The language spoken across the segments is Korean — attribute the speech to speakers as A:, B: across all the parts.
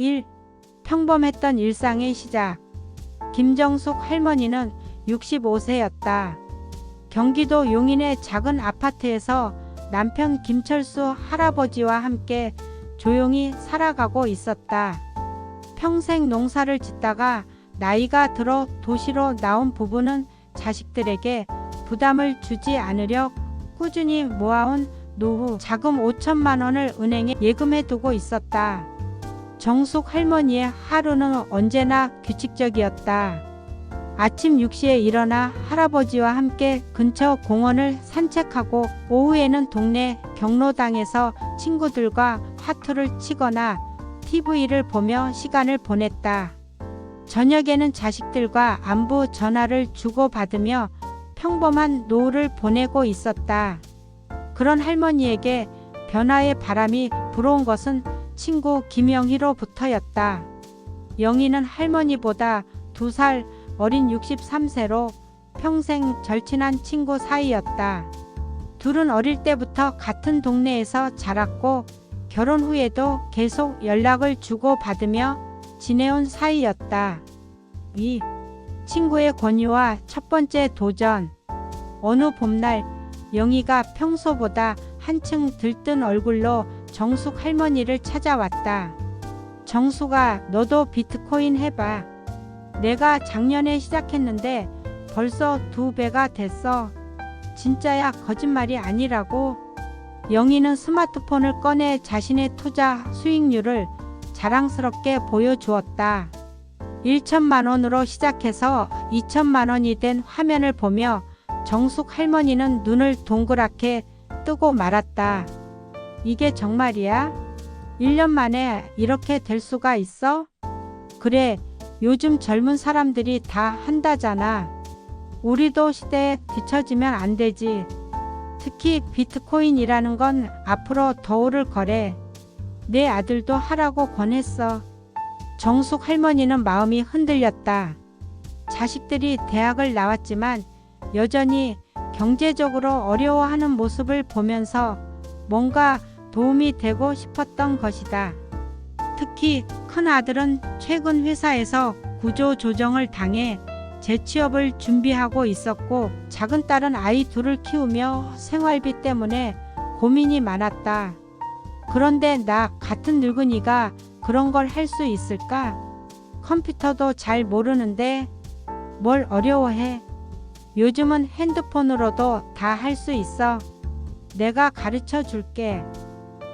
A: 1. 평범했던 일상의 시작. 김정숙 할머니는 65세였다. 경기도 용인의 작은 아파트에서 남편 김철수 할아버지와 함께 조용히 살아가고 있었다. 평생 농사를 짓다가 나이가 들어 도시로 나온 부부는 자식들에게 부담을 주지 않으려 꾸준히 모아온 노후 자금 5천만 원을 은행에 예금해 두고 있었다. 정숙 할머니의 하루는 언제나 규칙적이었다. 아침 6시에 일어나 할아버지와 함께 근처 공원을 산책하고 오후에는 동네 경로당에서 친구들과 화투를 치거나 TV를 보며 시간을 보냈다. 저녁에는 자식들과 안부 전화를 주고받으며 평범한 노후를 보내고 있었다. 그런 할머니에게 변화의 바람이 불어온 것은 친구 김영희로부터였다. 영희는 할머니보다 2살 어린 63세로 평생 절친한 친구 사이였다. 둘은 어릴 때부터 같은 동네에서 자랐고 결혼 후에도 계속 연락을 주고받으며 지내온 사이였다. 2. 친구의 권유와 첫 번째 도전. 어느 봄날 영희가 평소보다 한층 들뜬 얼굴로 정숙 할머니를 찾아왔다. 정숙아, 너도 비트코인 해봐. 내가 작년에 시작했는데 벌써 2배가 됐어. 진짜야, 거짓말이 아니라고. 영희는 스마트폰을 꺼내 자신의 투자 수익률을 자랑스럽게 보여주었다. 1천만 원으로 시작해서 2천만 원이 된 화면을 보며 정숙 할머니는 눈을 동그랗게 뜨고 말았다. 이게 정말이야? 1년 만에 이렇게 될 수가 있어? 그래, 요즘 젊은 사람들이 다 한다잖아. 우리도 시대에 뒤처지면 안 되지. 특히 비트코인이라는 건 앞으로 더 오를 거래. 내 아들도 하라고 권했어. 정숙 할머니는 마음이 흔들렸다. 자식들이 대학을 나왔지만 여전히 경제적으로 어려워하는 모습을 보면서 뭔가 도움이 되고 싶었던 것이다. 특히 큰 아들은 최근 회사에서 구조 조정을 당해 재취업을 준비하고 있었고 작은 딸은 아이 둘을 키우며 생활비 때문에 고민이 많았다. 그런데 나 같은 늙은이가 그런 걸 할 수 있을까? 컴퓨터도 잘 모르는데 뭘 어려워해? 요즘은 핸드폰으로도 다 할 수 있어. 내가 가르쳐 줄게.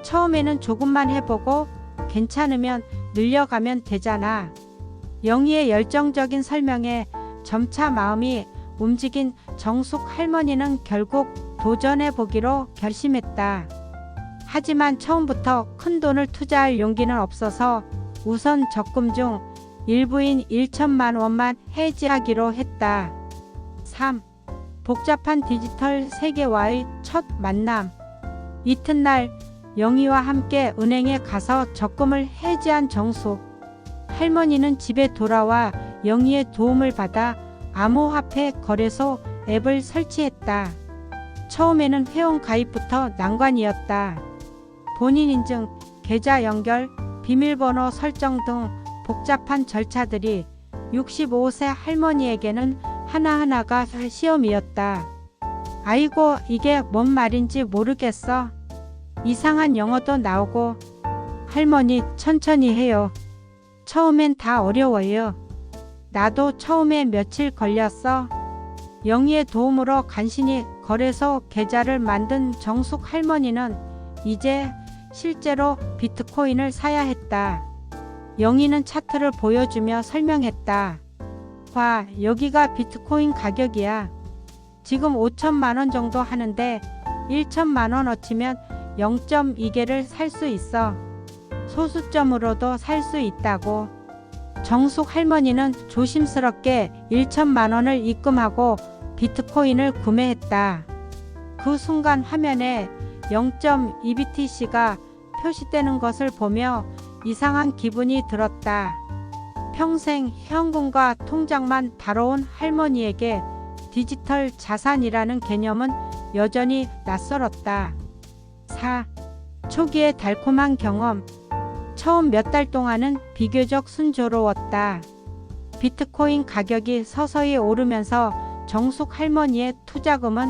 A: 처음에는 조금만 해보고 괜찮으면 늘려가면 되잖아. 영희의 열정적인 설명에 점차 마음이 움직인 정숙 할머니는 결국 도전해보기로 결심했다. 하지만 처음부터 큰 돈을 투자할 용기는 없어서 우선 적금 중 일부인 1천만 원만 해지하기로 했다. 3. 복잡한 디지털 세계와의 첫 만남. 이튿날 영희와 함께 은행에 가서 적금을 해지한 정숙 할머니는 집에 돌아와 영희의 도움을 받아 암호화폐 거래소 앱을 설치했다. 처음에는 회원 가입부터 난관이었다. 본인 인증, 계좌 연결, 비밀번호 설정 등 복잡한 절차들이 65세 할머니에게는 하나하나가 시험이었다. 아이고, 이게 뭔 말인지 모르겠어. 이상한 영어도 나오고. 할머니, 천천히 해요. 처음엔 다 어려워요. 나도 처음에 며칠 걸렸어. 영희의 도움으로 간신히 거래소 계좌를 만든 정숙 할머니는 이제 실제로 비트코인을 사야 했다. 영희는 차트를 보여주며 설명했다. 봐, 여기가 비트코인 가격이야. 지금 5천만 원 정도 하는데 1천만 원어치면 0.2개를 살 수 있어. 소수점으로도 살 수 있다고. 정숙 할머니는 조심스럽게 1천만 원을 입금하고 비트코인을 구매했다. 그 순간 화면에 0.2BTC가 표시되는 것을 보며 이상한 기분이 들었다. 평생 현금과 통장만 다뤄온 할머니에게 디지털 자산이라는 개념은 여전히 낯설었다. 4. 초기의 달콤한 경험. 처음 몇 달 동안은 비교적 순조로웠다. 비트코인 가격이 서서히 오르면서 정숙 할머니의 투자금은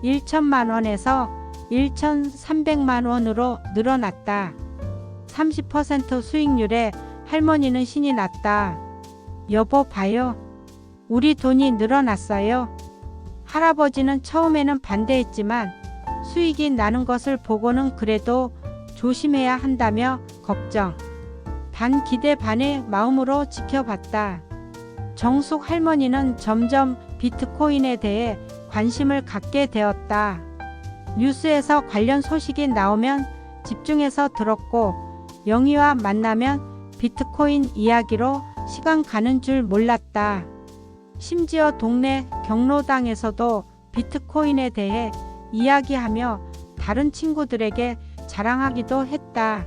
A: 1천만 원에서 1,300만 원으로 늘어났다. 30% 수익률에 할머니는 신이 났다. 여보 봐요. 우리 돈이 늘어났어요. 할아버지는 처음에는 반대했지만 수익이 나는 것을 보고는 그래도 조심해야 한다며 걱정, 반 기대 반의 마음으로 지켜봤다. 정숙 할머니는 점점 비트코인에 대해 관심을 갖게 되었다. 뉴스에서 관련 소식이 나오면 집중해서 들었고 영희와 만나면 비트코인 이야기로 시간 가는 줄 몰랐다. 심지어 동네 경로당에서도 비트코인에 대해 이야기하며 다른 친구들에게 자랑하기도 했다.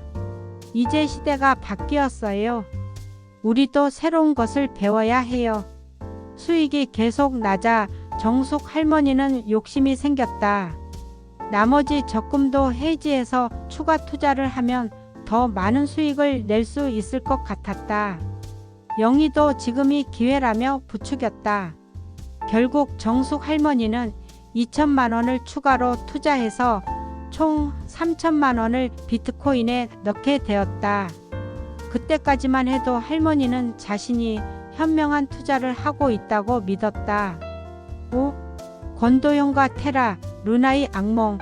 A: 이제 시대가 바뀌었어요. 우리도 새로운 것을 배워야 해요. 수익이 계속 낮아 정숙 할머니는 욕심이 생겼다. 나머지 적금도 해지해서 추가 투자를 하면 더 많은 수익을 낼 수 있을 것 같았다. 영희도 지금이 기회라며 부추겼다. 결국 정숙 할머니는 2천만 원을 추가로 투자해서 총 3천만 원을 비트코인에 넣게 되었다. 그때까지만 해도 할머니는 자신이 현명한 투자를 하고 있다고 믿었다. 5. 권도용과 테라, 루나의 악몽.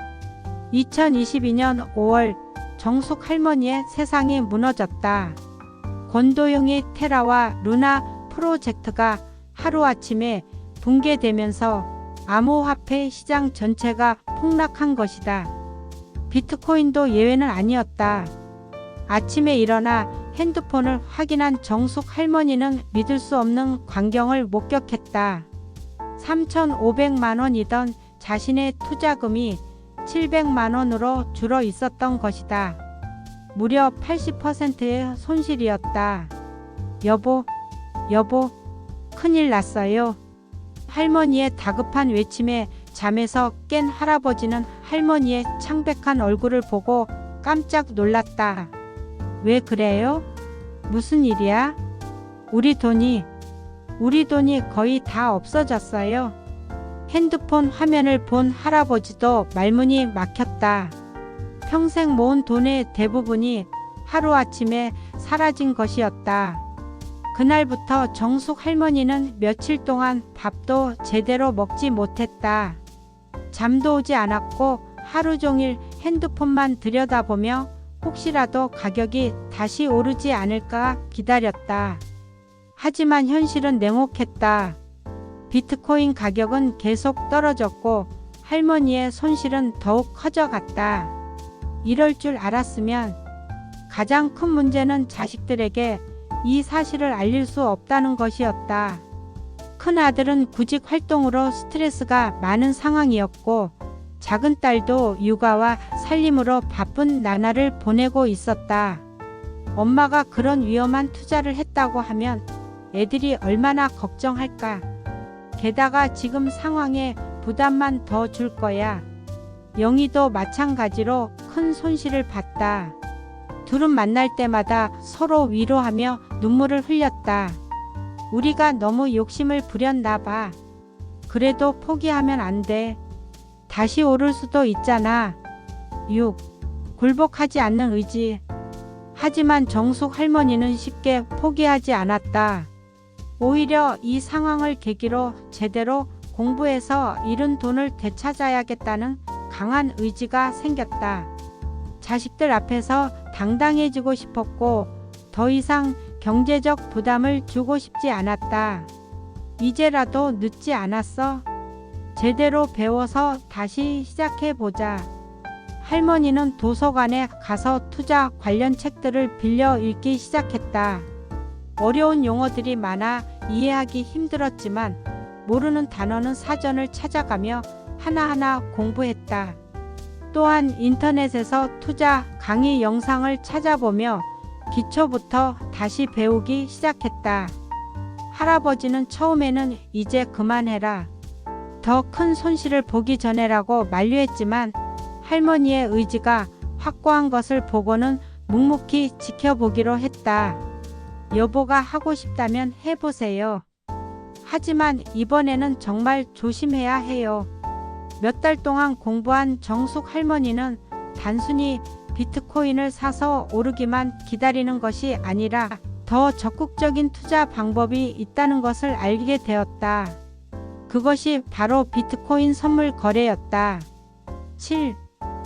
A: 2022년 5월 정숙 할머니의 세상이 무너졌다. 권도용의 테라와 루나 프로젝트가 하루아침에 붕괴되면서 암호화폐 시장 전체가 폭락한 것이다. 비트코인도 예외는 아니었다. 아침에 일어나 핸드폰을 확인한 정숙 할머니는 믿을 수 없는 광경을 목격했다. 3,500만 원이던 자신의 투자금이 700만 원으로 줄어 있었던 것이다. 무려 80%의 손실이었다. 여보, 큰일 났어요. 할머니의 다급한 외침에 잠에서 깬 할아버지는 할머니의 창백한 얼굴을 보고 깜짝 놀랐다. 왜 그래요? 무슨 일이야? 우리 돈이 거의 다 없어졌어요. 핸드폰 화면을 본 할아버지도 말문이 막혔다. 평생 모은 돈의 대부분이 하루아침에 사라진 것이었다. 그날부터 정숙 할머니는 며칠 동안 밥도 제대로 먹지 못했다. 잠도 오지 않았고 하루 종일 핸드폰만 들여다보며 혹시라도 가격이 다시 오르지 않을까 기다렸다. 하지만 현실은 냉혹했다. 비트코인 가격은 계속 떨어졌고 할머니의 손실은 더욱 커져갔다. 이럴 줄 알았으면. 가장 큰 문제는 자식들에게 이 사실을 알릴 수 없다는 것이었다. 큰아들은 구직 활동으로 스트레스가 많은 상황이었고 작은 딸도 육아와 살림으로 바쁜 나날을 보내고 있었다. 엄마가 그런 위험한 투자를 했다고 하면 애들이 얼마나 걱정할까. 게다가 지금 상황에 부담만 더 줄 거야. 영희도 마찬가지로 큰 손실을 봤다. 둘은 만날 때마다 서로 위로하며 눈물을 흘렸다. 우리가 너무 욕심을 부렸나 봐. 그래도 포기하면 안 돼. 다시 오를 수도 있잖아. 6. 굴복하지 않는 의지. 하지만 정숙 할머니는 쉽게 포기하지 않았다. 오히려 이 상황을 계기로 제대로 공부해서 잃은 돈을 되찾아야겠다는 강한 의지가 생겼다. 자식들 앞에서 당당해지고 싶었고 더 이상 경제적 부담을 주고 싶지 않았다. 이제라도 늦지 않았어. 제대로 배워서 다시 시작해보자. 할머니는 도서관에 가서 투자 관련 책들을 빌려 읽기 시작했다. 어려운 용어들이 많아 이해하기 힘들었지만 모르는 단어는 사전을 찾아가며 하나하나 공부했다. 또한 인터넷에서 투자 강의 영상을 찾아보며 기초부터 다시 배우기 시작했다. 할아버지는 처음에는 이제 그만해라. 더 큰 손실을 보기 전에라고 만류했지만 할머니의 의지가 확고한 것을 보고는 묵묵히 지켜보기로 했다. 여보가 하고 싶다면 해보세요. 하지만 이번에는 정말 조심해야 해요. 몇 달 동안 공부한 정숙 할머니는 단순히 비트코인을 사서 오르기만 기다리는 것이 아니라 더 적극적인 투자 방법이 있다는 것을 알게 되었다. 그것이 바로 비트코인 선물 거래였다. 7.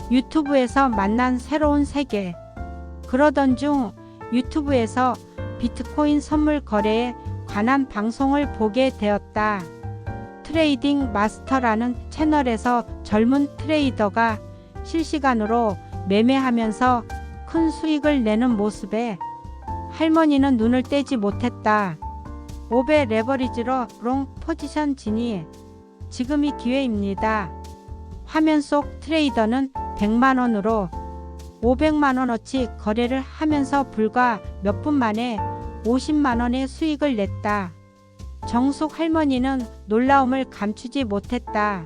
A: 유튜브에서 만난 새로운 세계. 그러던 중 유튜브에서 비트코인 선물 거래에 관한 방송을 보게 되었다. 트레이딩 마스터라는 채널에서 젊은 트레이더가 실시간으로 매매하면서 큰 수익을 내는 모습에 할머니는 눈을 떼지 못했다. 5배 레버리지로 롱 포지션 진입. 지금이 기회입니다. 화면 속 트레이더는 100만원으로 500만원어치 거래를 하면서 불과 몇 분 만에 50만원의 수익을 냈다. 정숙 할머니는 놀라움을 감추지 못했다.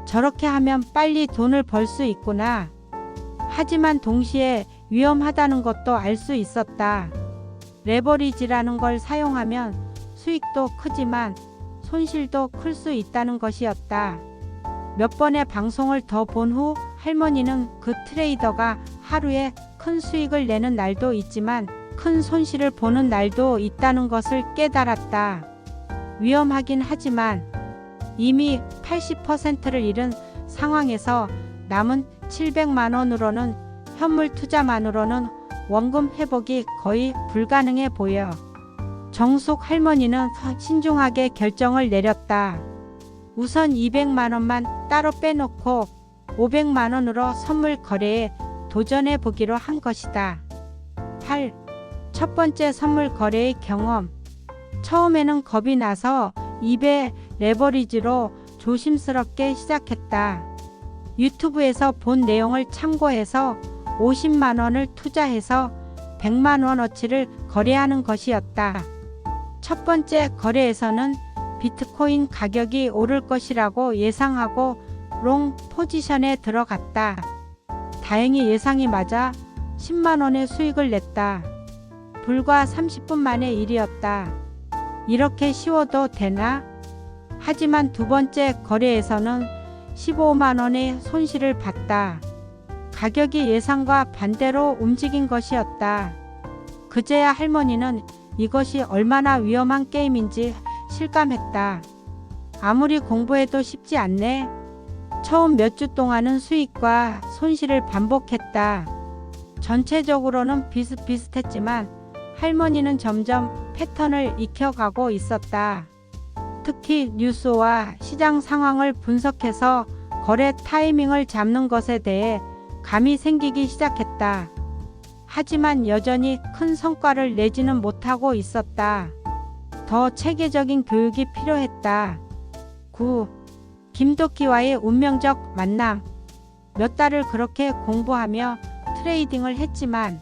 A: 저렇게 하면 빨리 돈을 벌 수 있구나. 하지만 동시에 위험하다는 것도 알 수 있었다. 레버리지라는 걸 사용하면 수익도 크지만 손실도 클 수 있다는 것이었다. 몇 번의 방송을 더 본 후 할머니는 그 트레이더가 하루에 큰 수익을 내는 날도 있지만 큰 손실을 보는 날도 있다는 것을 깨달았다. 위험하긴 하지만 이미 80%를 잃은 상황에서 남은 700만원으로는 현물 투자만으로는 원금 회복이 거의 불가능해 보여 정숙 할머니는 신중하게 결정을 내렸다. 우선 200만원만 따로 빼놓고 500만원으로 선물 거래에 도전해 보기로 한 것이다. 8. 첫 번째 선물 거래의 경험. 처음에는 겁이 나서 2배 레버리지로 조심스럽게 시작했다. 유튜브에서 본 내용을 참고해서 50만원을 투자해서 100만원어치를 거래하는 것이었다. 첫 번째 거래에서는 비트코인 가격이 오를 것이라고 예상하고 롱 포지션에 들어갔다. 다행히 예상이 맞아 10만원의 수익을 냈다. 불과 30분 만의 일이었다. 이렇게 쉬워도 되나? 하지만 두 번째 거래에서는 15만원의 손실을 봤다. 가격이 예상과 반대로 움직인 것이었다. 그제야 할머니는 이것이 얼마나 위험한 게임인지 실감했다. 아무리 공부해도 쉽지 않네. 처음 몇 주 동안은 수익과 손실을 반복했다. 전체적으로는 비슷비슷했지만 할머니는 점점 패턴을 익혀가고 있었다. 특히 뉴스와 시장 상황을 분석해서 거래 타이밍을 잡는 것에 대해 감이 생기기 시작했다. 하지만 여전히 큰 성과를 내지는 못하고 있었다. 더 체계적인 교육이 필요했다. 9. 김도끼와의 운명적 만남. 몇 달을 그렇게 공부하며 트레이딩을 했지만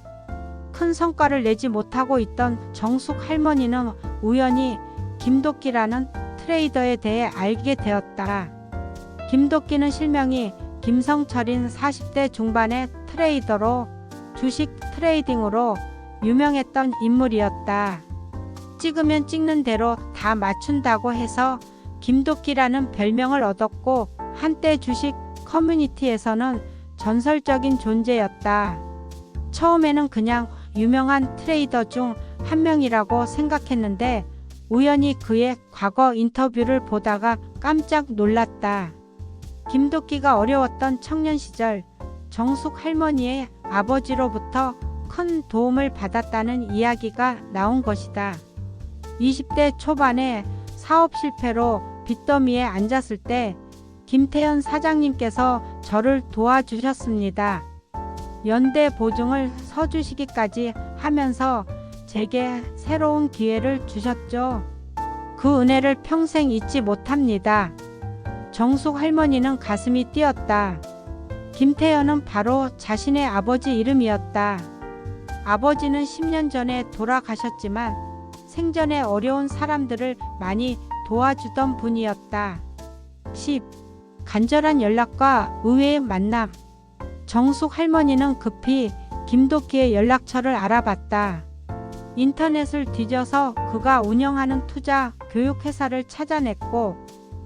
A: 큰 성과를 내지 못하고 있던 정숙 할머니는 우연히 김도끼라는 트레이더에 대해 알게 되었다. 김도끼는 실명이 김성철인 40대 중반의 트레이더로 주식 트레이딩으로 유명했던 인물이었다. 찍으면 찍는 대로 다 맞춘다고 해서 김도끼라는 별명을 얻었고 한때 주식 커뮤니티에서는 전설적인 존재였다. 처음에는 그냥 유명한 트레이더 중 한 명이라고 생각했는데 우연히 그의 과거 인터뷰를 보다가 깜짝 놀랐다. 김도끼가 어려웠던 청년 시절 정숙 할머니의 아버지로부터 큰 도움을 받았다는 이야기가 나온 것이다. 20대 초반에 사업 실패로 빚더미에 앉았을 때 김태현 사장님께서 저를 도와주셨습니다. 연대 보증을 서주시기까지 하면서 제게 새로운 기회를 주셨죠. 그 은혜를 평생 잊지 못합니다. 정숙 할머니는 가슴이 뛰었다. 김태현은 바로 자신의 아버지 이름이었다. 아버지는 10년 전에 돌아가셨지만 생전에 어려운 사람들을 많이 도와주던 분이었다. 10. 간절한 연락과 의외의 만남. 정숙 할머니는 급히 김도끼의 연락처를 알아봤다. 인터넷을 뒤져서 그가 운영하는 투자 교육회사를 찾아냈고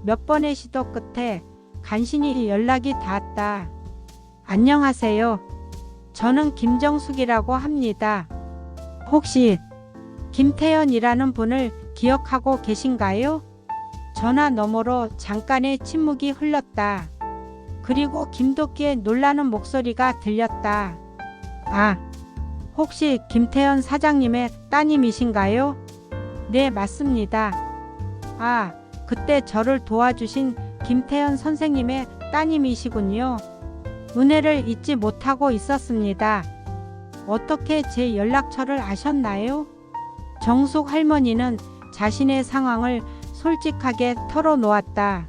A: 몇 번의 시도 끝에 간신히 연락이 닿았다. 안녕하세요. 저는 김정숙이라고 합니다. 혹시 김태현이라는 분을 기억하고 계신가요? 전화 너머로 잠깐의 침묵이 흘렀다. 그리고 김도끼의 놀라는 목소리가 들렸다. 아, 혹시 김태현 사장님의 따님이신가요? 네, 맞습니다. 아, 그때 저를 도와주신 김태현 선생님의 따님이시군요. 은혜를 잊지 못하고 있었습니다. 어떻게 제 연락처를 아셨나요? 정숙 할머니는 자신의 상황을 솔직하게 털어놓았다.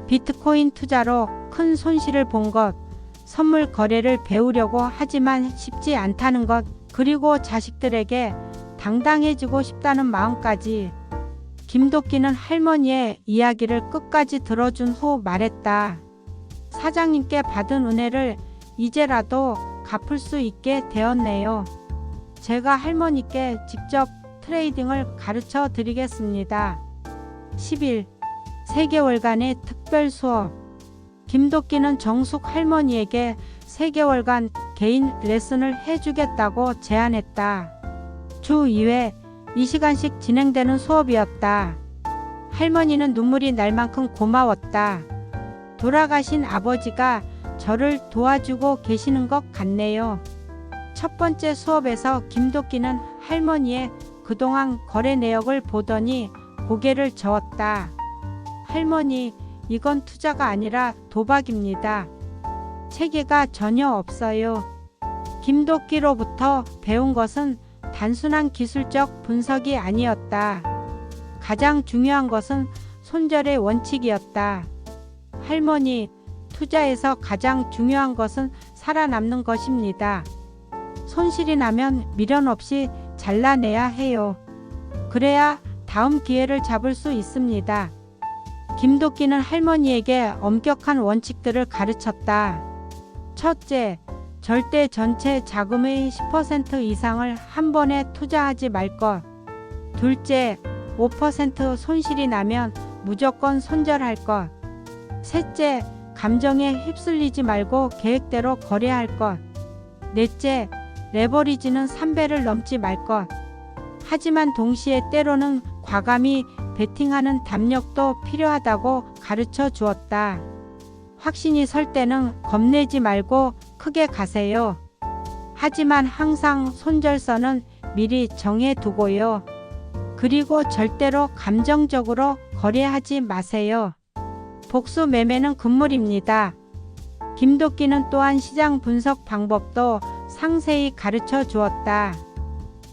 A: 비트코인 투자로 큰 손실을 본 것, 선물 거래를 배우려고 하지만 쉽지 않다는 것, 그리고 자식들에게 당당해지고 싶다는 마음까지. 김도끼는 할머니의 이야기를 끝까지 들어준 후 말했다. 사장님께 받은 은혜를 이제라도 갚을 수 있게 되었네요. 제가 할머니께 직접 트레이딩을 가르쳐 드리겠습니다. 10일 3개월간의 특별 수업. 김도끼는 정숙 할머니에게 3개월간 개인 레슨을 해주겠다고 제안했다. 주 2회 2시간씩 진행되는 수업이었다. 할머니는 눈물이 날 만큼 고마웠다. 돌아가신 아버지가 저를 도와주고 계시는 것 같네요. 첫 번째 수업에서 김도끼는 할머니의 그동안 거래 내역을 보더니 고개를 저었다. 할머니, 이건 투자가 아니라 도박입니다. 체계가 전혀 없어요. 김도끼로부터 배운 것은 단순한 기술적 분석이 아니었다. 가장 중요한 것은 손절의 원칙이었다. 할머니, 투자에서 가장 중요한 것은 살아남는 것입니다. 손실이 나면 미련 없이 잘라내야 해요. 그래야 다음 기회를 잡을 수 있습니다. 김도끼는 할머니에게 엄격한 원칙들을 가르쳤다. 첫째, 절대 전체 자금의 10% 이상을 한 번에 투자하지 말 것. 둘째, 5% 손실이 나면 무조건 손절할 것. 셋째, 감정에 휩쓸리지 말고 계획대로 거래할 것. 넷째, 레버리지는 3배를 넘지 말 것. 하지만 동시에 때로는 과감히 베팅하는 담력도 필요하다고 가르쳐 주었다. 확신이 설 때는 겁내지 말고 크게 가세요. 하지만 항상 손절선은 미리 정해 두고요. 그리고 절대로 감정적으로 거래하지 마세요. 복수 매매는 금물입니다. 김도끼는 또한 시장 분석 방법도 상세히 가르쳐 주었다.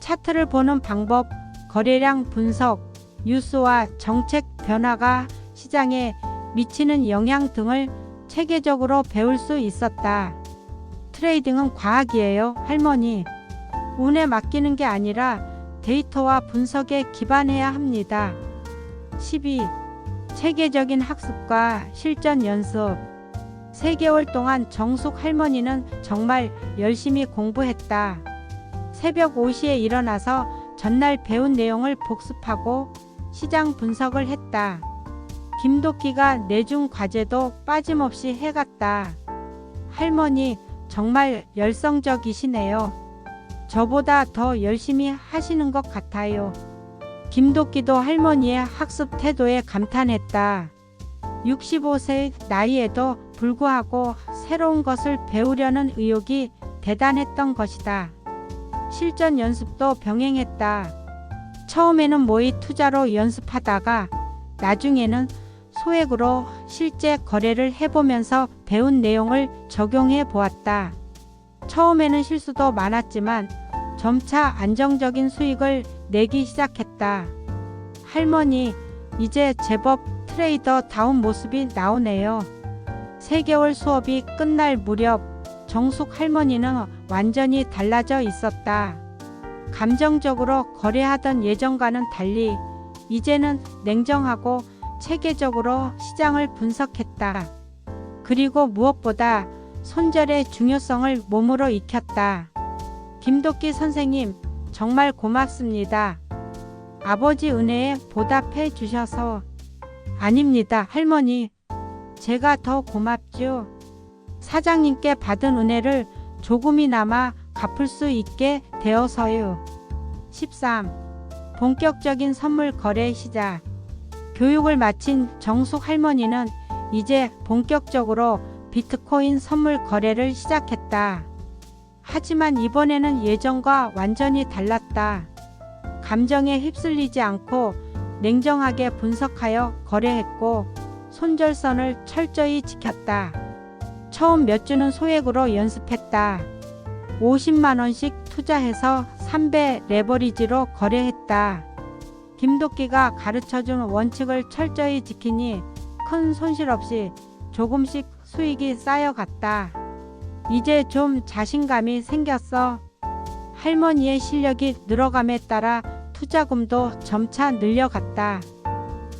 A: 차트를 보는 방법, 거래량 분석, 뉴스와 정책 변화가 시장에 미치는 영향 등을 체계적으로 배울 수 있었다. 트레이딩은 과학이에요, 할머니. 운에 맡기는 게 아니라 데이터와 분석에 기반해야 합니다. 12. 체계적인 학습과 실전 연습. 3개월 동안 정숙 할머니는 정말 열심히 공부했다. 새벽 5시에 일어나서 전날 배운 내용을 복습하고 시장 분석을 했다. 김도끼가 내준 과제도 빠짐없이 해갔다. 할머니, 정말 열성적이시네요. 저보다 더 열심히 하시는 것 같아요. 김도끼도 할머니의 학습 태도에 감탄했다. 65세 나이에도 불구하고 새로운 것을 배우려는 의욕이 대단했던 것이다. 실전 연습도 병행했다. 처음에는 모의 투자로 연습하다가 나중에는 소액으로 실제 거래를 해보면서 배운 내용을 적용해 보았다. 처음에는 실수도 많았지만 점차 안정적인 수익을 내기 시작했다. 할머니, 이제 제법 트레이더다운 모습이 나오네요. 3개월 수업이 끝날 무렵 정숙 할머니는 완전히 달라져 있었다. 감정적으로 거래하던 예전과는 달리 이제는 냉정하고 체계적으로 시장을 분석했다. 그리고 무엇보다 손절의 중요성을 몸으로 익혔다. 김도끼 선생님, 정말 고맙습니다. 아버지 은혜에 보답해 주셔서. 아닙니다, 할머니. 제가 더 고맙죠. 사장님께 받은 은혜를 조금이나마 갚을 수 있게 되어서요. 13. 본격적인 선물 거래 시작. 교육을 마친 정숙 할머니는 이제 본격적으로 비트코인 선물 거래를 시작했다. 하지만 이번에는 예전과 완전히 달랐다. 감정에 휩쓸리지 않고 냉정하게 분석하여 거래했고 손절선을 철저히 지켰다. 처음 몇 주는 소액으로 연습했다. 50만원씩 투자해서 3배 레버리지로 거래했다. 김도끼가 가르쳐준 원칙을 철저히 지키니 큰 손실 없이 조금씩 수익이 쌓여갔다. 이제 좀 자신감이 생겼어. 할머니의 실력이 늘어감에 따라 투자금도 점차 늘려갔다.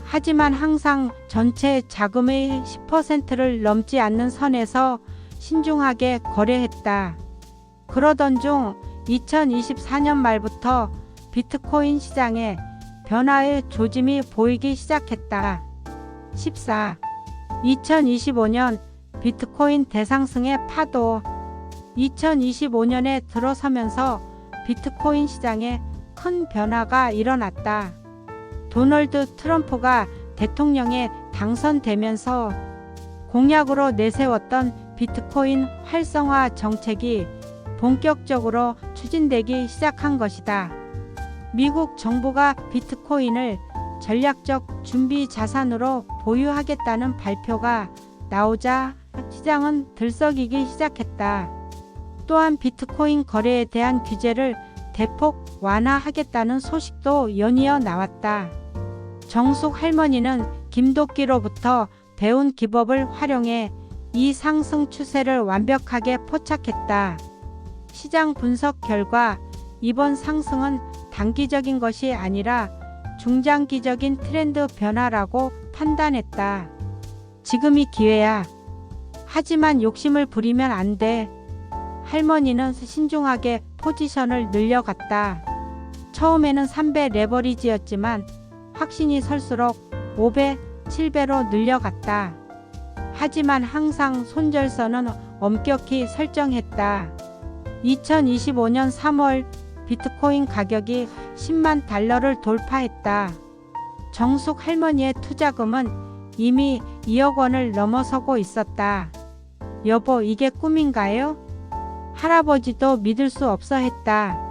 A: 하지만 항상 전체 자금의 10%를 넘지 않는 선에서 신중하게 거래했다. 그러던 중 2024년 말부터 비트코인 시장에 변화의 조짐이 보이기 시작했다. 14. 2025년 비트코인 대상승의 파도. 2025년에 들어서면서 비트코인 시장에 큰 변화가 일어났다. 도널드 트럼프가 대통령에 당선되면서 공약으로 내세웠던 비트코인 활성화 정책이 본격적으로 추진되기 시작한 것이다. 미국 정부가 비트코인을 전략적 준비 자산으로 보유하겠다는 발표가 나오자 시장은 들썩이기 시작했다. 또한 비트코인 거래에 대한 규제를 대폭 완화하겠다는 소식도 연이어 나왔다. 정숙 할머니는 김도끼로부터 배운 기법을 활용해 이 상승 추세를 완벽하게 포착했다. 시장 분석 결과 이번 상승은 단기적인 것이 아니라 중장기적인 트렌드 변화라고 판단했다. 지금이 기회야. 하지만 욕심을 부리면 안 돼. 할머니는 신중하게 포지션을 늘려갔다. 처음에는 3배 레버리지였지만 확신이 설수록 5배, 7배로 늘려갔다. 하지만 항상 손절선은 엄격히 설정했다. 2025년 3월 비트코인 가격이 10만 달러를 돌파했다. 정숙 할머니의 투자금은 이미 2억 원을 넘어서고 있었다. 여보, 이게 꿈인가요? 할아버지도 믿을 수 없어 했다.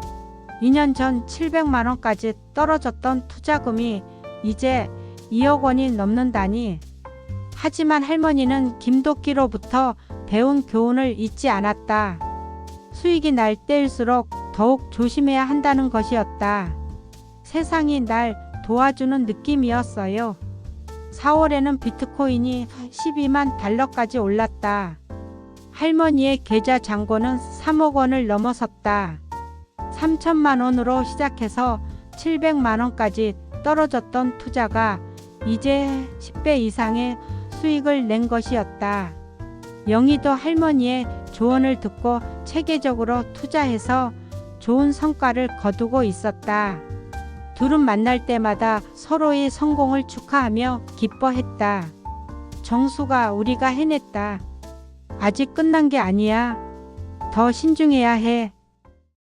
A: 2년 전 700만 원까지 떨어졌던 투자금이 이제 2억 원이 넘는다니. 하지만 할머니는 김도끼로부터 배운 교훈을 잊지 않았다. 수익이 날 때일수록 더욱 조심해야 한다는 것이었다. 세상이 날 도와주는 느낌이었어요. 4월에는 비트코인이 12만 달러까지 올랐다. 할머니의 계좌 잔고는 3억 원을 넘어섰다. 3천만 원으로 시작해서 700만 원까지 떨어졌던 투자가 이제 10배 이상의 수익을 낸 것이었다. 영희도 할머니의 조언을 듣고 체계적으로 투자해서 좋은 성과를 거두고 있었다. 둘은 만날 때마다 서로의 성공을 축하하며 기뻐했다. 정수가, 우리가 해냈다. 아직 끝난 게 아니야. 더 신중해야 해.